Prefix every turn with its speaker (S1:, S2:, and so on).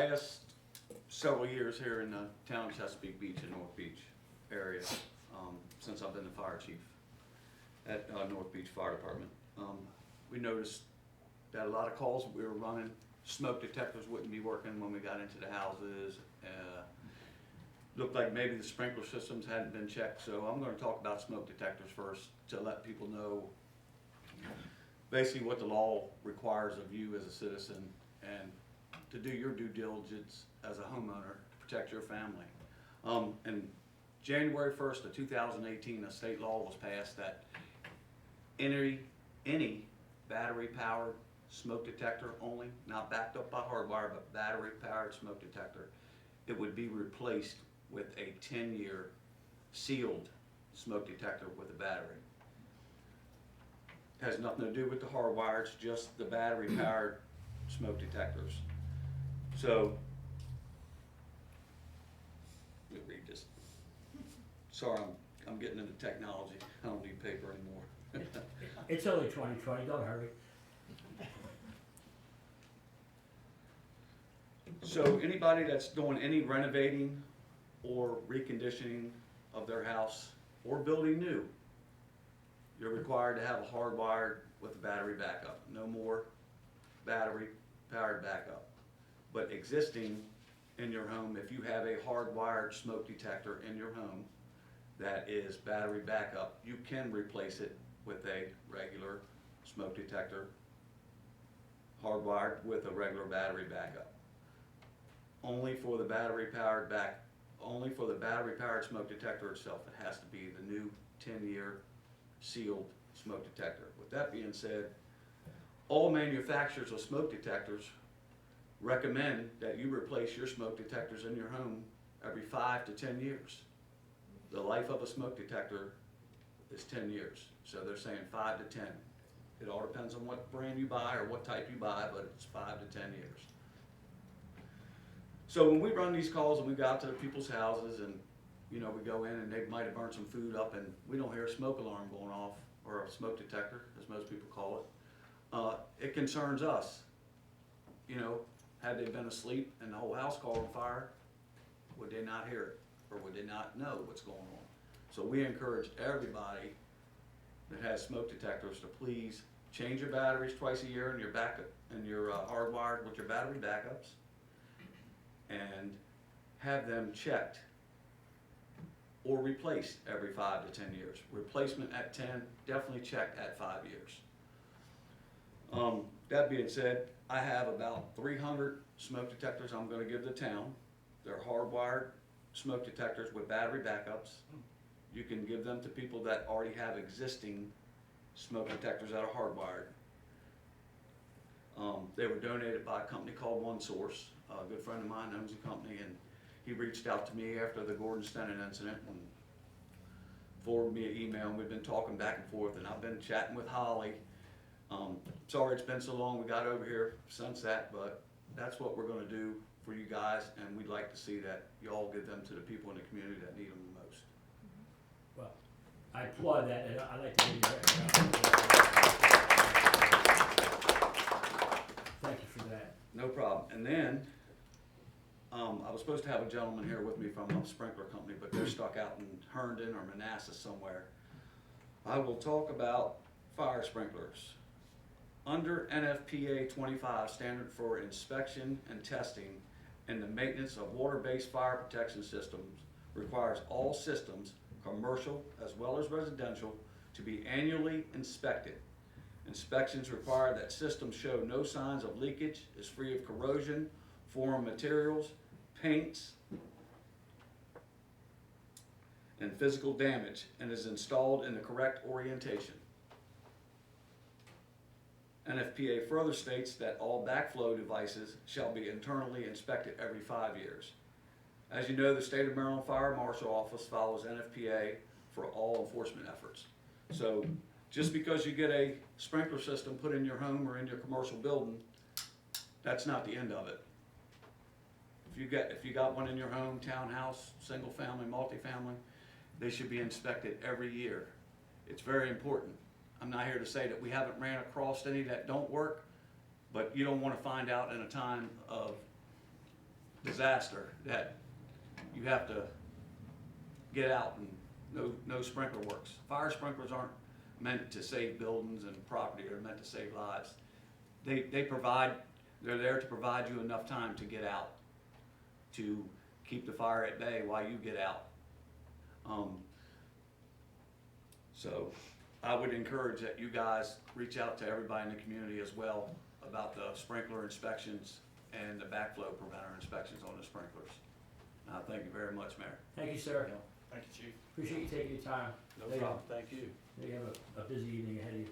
S1: last several years here in the town of Chesapeake Beach and North Beach area, since I've been the fire chief at North Beach Fire Department, we noticed that a lot of calls we were running, smoke detectors wouldn't be working when we got into the houses. Looked like maybe the sprinkler systems hadn't been checked, so I'm going to talk about smoke detectors first to let people know basically what the law requires of you as a citizen and to do your due diligence as a homeowner to protect your family. And January 1st of 2018, a state law was passed that any battery-powered smoke detector only, not backed up by hardwire, but battery-powered smoke detector, it would be replaced with a 10-year sealed smoke detector with a battery. It has nothing to do with the hardwire, it's just the battery-powered smoke detectors. So, let me read this. Sorry, I'm getting into technology. I don't need paper anymore.
S2: It's only 2020, don't hurry.
S1: So anybody that's doing any renovating or reconditioning of their house or building new, you're required to have a hardwired with a battery backup. No more battery powered backup. But existing in your home, if you have a hardwired smoke detector in your home that is battery backup, you can replace it with a regular smoke detector hardwired with a regular battery backup. Only for the battery powered smoke detector itself. It has to be the new 10-year sealed smoke detector. With that being said, all manufacturers of smoke detectors recommend that you replace your smoke detectors in your home every 5 to 10 years. The life of a smoke detector is 10 years. So they're saying 5 to 10. It all depends on what brand you buy or what type you buy, but it's 5 to 10 years. So when we run these calls and we go out to the people's houses and we go in and they might have burned some food up and we don't hear a smoke alarm going off, or a smoke detector, as most people call it, it concerns us. Had they been asleep and the whole house caught on fire, would they not hear it? Or would they not know what's going on? So we encourage everybody that has smoke detectors to please change your batteries twice a year in your backup and your hardwired with your battery backups, and have them checked or replaced every 5 to 10 years. Replacement at 10, definitely checked at 5 years. That being said, I have about 300 smoke detectors I'm going to give the town. They're hardwired smoke detectors with battery backups. You can give them to people that already have existing smoke detectors that are hardwired. They were donated by a company called One Source. A good friend of mine owns the company, and he reached out to me after the Gordon Stennon incident and forwarded me an email, and we've been talking back and forth, and I've been chatting with Holly. Sorry it's been so long, we got over here since that, but that's what we're going to do for you guys, and we'd like to see that you all give them to the people in the community that need them the most.
S2: Well, I applaud that, and I'd like to give you a thank you for that.
S1: No problem. And then, I was supposed to have a gentleman here with me from a sprinkler company, but they're stuck out in Herndon or Manassas somewhere. I will talk about fire sprinklers. Under NFPA 25, standard for inspection and testing and the maintenance of water-based fire protection systems, requires all systems, commercial as well as residential, to be annually inspected. Inspections require that systems show no signs of leakage, is free of corrosion, foreign materials, paints, and physical damage, and is installed in the correct orientation. NFPA further states that all backflow devices shall be internally inspected every 5 years. As you know, the State of Maryland Fire Marshal Office follows NFPA for all enforcement efforts. So just because you get a sprinkler system put in your home or in your commercial building, that's not the end of it. If you got one in your home, townhouse, single family, multifamily, they should be inspected every year. It's very important. I'm not here to say that we haven't ran across any that don't work, but you don't want to find out in a time of disaster that you have to get out and no sprinkler works. Fire sprinklers aren't meant to save buildings and property, they're meant to save lives. They're there to provide you enough time to get out, to keep the fire at bay while you get out. So I would encourage that you guys reach out to everybody in the community as well about the sprinkler inspections and the backflow preventer inspections on the sprinklers. Thank you very much, Mayor.
S2: Thank you, sir.
S3: Thank you, Chief.
S2: Appreciate you taking your time.
S3: No problem, thank you.
S2: You have a busy evening ahead of you.